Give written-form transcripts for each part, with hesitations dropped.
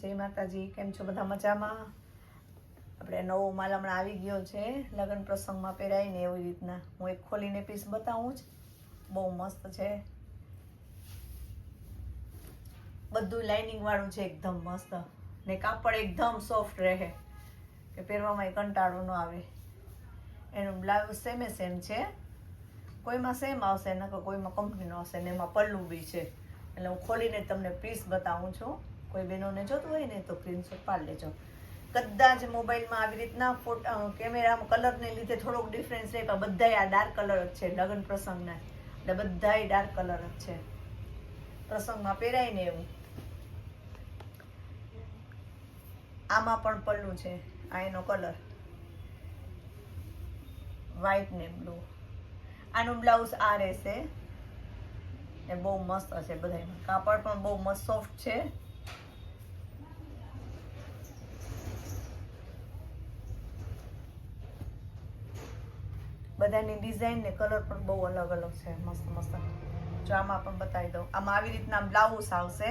જય માતાજી, કેમ છો બધા? મજામાં? આપણે નવો માલ હમણાં આવી ગયો છે, લગ્ન પ્રસંગમાં પહેરાય ને એવી રીતના. હું એક ખોલીને પીસ બતાવું જ, બહુ મસ્ત છે. બધું લાઇનિંગ વાળું છે, એકદમ મસ્ત ને કાપડ એકદમ સોફ્ટ રહે કે પહેરવામાં કંટાળો ન આવે. એનું બ્લાઉઝ સેમ છે, કોઈમાં સેમ આવશે નકર કોઈમાં કંપનીનો આવશે ને એમાં પલ્લું બી છે. એટલે હું ખોલીને તમને પીસ બતાવું છું. કોઈ બહેનોને જોતું હોય ને તો સ્ક્રીનશોટ પાડી લેજો. કદાચ મોબાઈલમાં આવી રીતના કેમેરામાં કલરને લીધે થોડોક ડિફરન્સ રહે, પણ બધાય આ ડાર્ક કલર જ છે લગ્ન પ્રસંગના, એટલે બધાય ડાર્ક કલર જ છે, પ્રસંગમાં પહેરાય ને એવું. આમાં પણ પલ્લું છે, આ એનો કલર વ્હાઈટ ને બ્લુ. આનું બ્લાઉઝ આ રહેશે, એ બહુ મસ્ત હશે. બધાયમાં કાપડ પણ બહુ મસ્ત સોફ્ટ છે. બધાની ડિઝાઇન ને કલર પણ બહુ અલગ અલગ છે, મસ્ત મસ્ત. જો આમાં પણ બતાવી દઉં, આમાં આવી રીતના બ્લાઉઝ આવશે,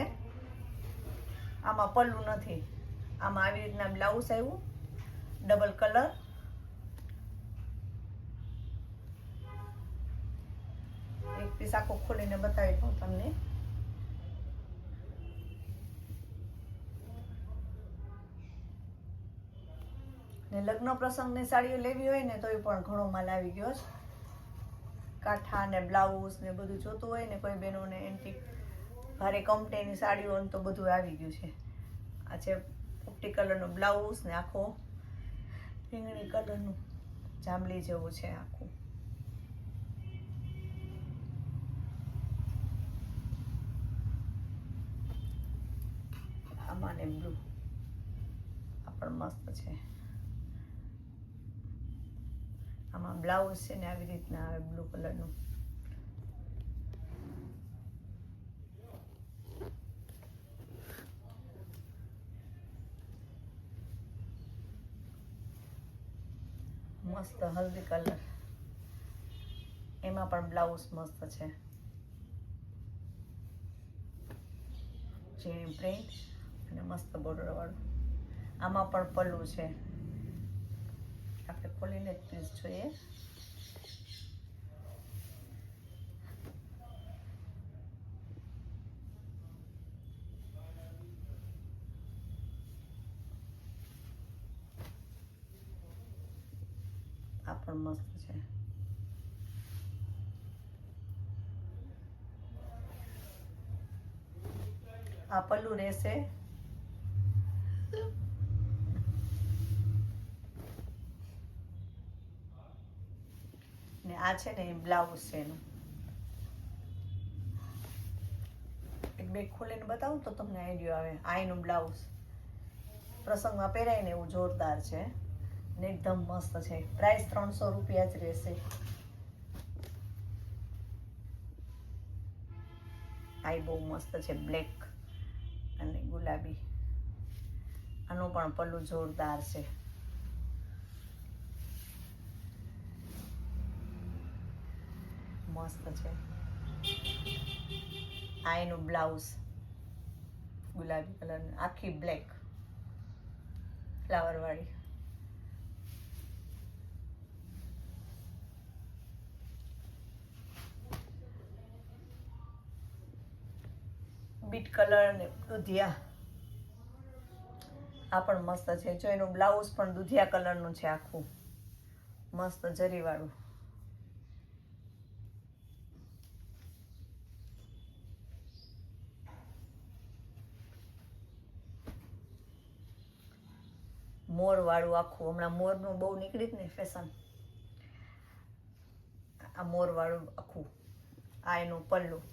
આમાં પલ્લું નથી. આમાં આવી રીતના બ્લાઉઝ આવ્યું, ડબલ કલર. એક પીસ આખો ખોલીને બતાવી દઉં તમને. ને લગ્ન પ્રસંગની સાડીઓ લેવી હોય ને તોય પણ ઘણો માલ આવી ગયો છે. કાંઠા ને બ્લાઉઝ ને બધું જોતું હોય ને કોઈ બહેનોને એન્ટિક ભારે કંપનીની સાડીઓ તો બધું આવી ગયું છે. આ છે પોપટી કલરનો બ્લાઉઝ ને આખો રીંગણી કલરનું જાંબલી જેવું છે આખું. આમાં ને બ્લુ, આ પણ મસ્ત છે. આમાં બ્લાઉઝ છે ને આવી રીતના આવે બ્લુ કલરનું. મસ્ત હલ્દી કલર, એમાં પણ બ્લાઉઝ મસ્ત છે. ચીણી પ્રિન્ટ અને મસ્ત બોર્ડર વાળું. આમાં પણ પલ્લું છે. આપણે ખોલીને જ પીસ જોઈએ. આ પણ મસ્ત છે. આ પલ્લું રહેશે. ને આ છે ને બ્લાઉઝ છે એનું. એક બે ખોલીને બતાવું તો તમને આઈડિયા આવે. આ એનું બ્લાઉઝ પ્રસંગમાં પહેરાય ને એવું જોરદાર છે ને એકદમ મસ્ત છે. પ્રાઇસ 300 રૂપિયા જ રહેશે. આ બહુ મસ્ત છે, બ્લેક અને ગુલાબી. આનું પણ પલ્લું જોરદાર છે. મસ્ત છે. આ એનું બ્લાઉઝ ગુલાબી કલર, આખી બ્લેક ફ્લાવર વાળી. બીટ કલર ને દુધિયા, આ પણ મસ્ત છે. જો એનું બ્લાઉઝ પણ દુધિયા કલરનું છે, આખું મસ્ત જરી વાળું. મોર વાળું આખું, હમણાં મોરનું બહુ નીકળી જ ને ફેશન. આ મોર વાળું આખું. આ એનું પલ્લું.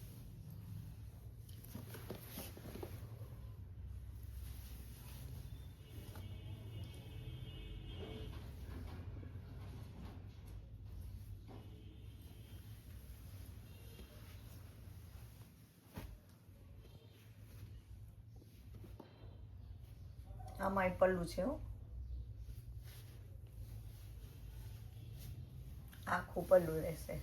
આમાં પલ્લું છે હો, આખું પલ્લું રહેશે.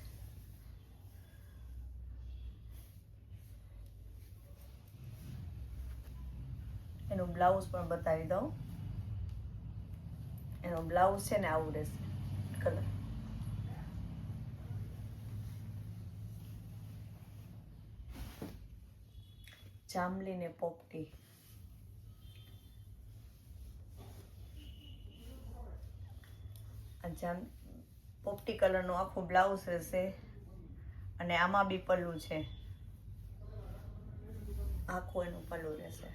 એનું બ્લાઉઝ પણ બતાવી દઉં. એનો બ્લાઉઝ છે ને આવું રહેશે કલર. જાંબલી ને પોપટી. પોપટી કલરનું આખું બ્લાઉઝ રહેશે અને આમાં બી પલ્લું છે, આખું એનું પલ્લું રહેશે.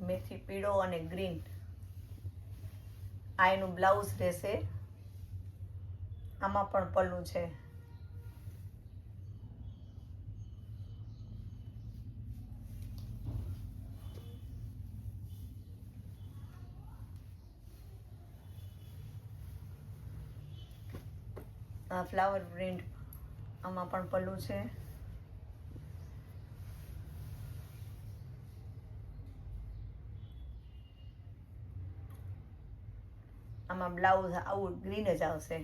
મેથી પીળો અને ગ્રીન આ એનું બ્લાઉઝ રહેશે. આમાં પણ પલ્લું છે. આ ફ્લાવર પ્રિન્ટ આમાં પણ પલ્લું છે. આમાં બ્લાઉઝ આવું ગ્રીન જ આવશે.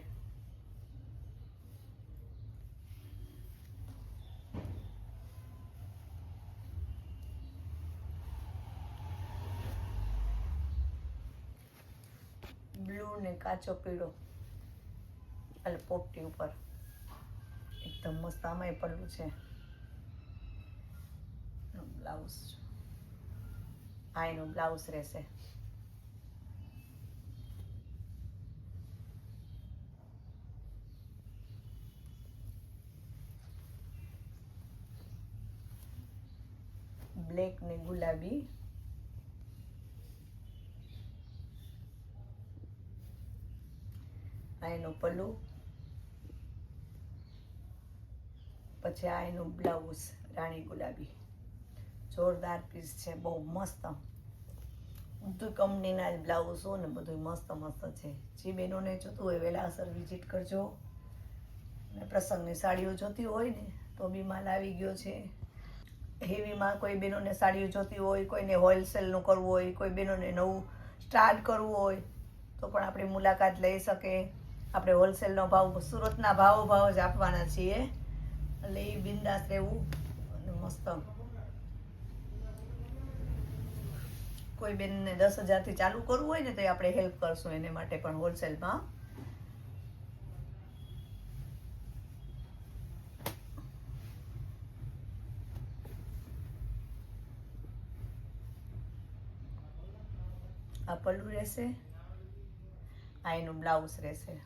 બ્લુ ને કાચો પીળો એટલે પોપટી ઉપર એકદમ મસ્ત. આમાંય પલ્લું છે. બ્લાઉઝ આ એનું બ્લાઉઝ રહેશે. બ્લેક ને ગુલાબી. આ એનું પલ્લું. પછી આ એનું બ્લાઉઝ રાણી ગુલાબી. જોરદાર પીસ છે, બહુ મસ્ત. બધું કંપનીના જ બ્લાઉઝ ને બધું મસ્ત મસ્ત છે. જે બહેનોને જોતું હોય વહેલાસર વિઝિટ કરજો. અને પ્રસંગની સાડીઓ જોતી હોય ને તો બી માલ આવી ગયો છે. હેવીમાં કોઈ બહેનોને સાડીઓ જોતી હોય, કોઈને હોલસેલનું કરવું હોય, કોઈ બહેનોને નવું સ્ટાર્ટ કરવું હોય તો પણ આપણી મુલાકાત લઈ શકે. આપણે હોલસેલનો ભાવ સુરતના ભાવ જ આપવાના છીએ એટલે એ બિંદાસ રહેવું. અને મસ્ત કોઈ બેનને 10,000થી ચાલુ કરવું હોય ને તો આપણે હેલ્પ કરશું એને માટે પણ હોલસેલમાં. આ પલ્લું રહેશે. આ એનું બ્લાઉઝ રહેશે.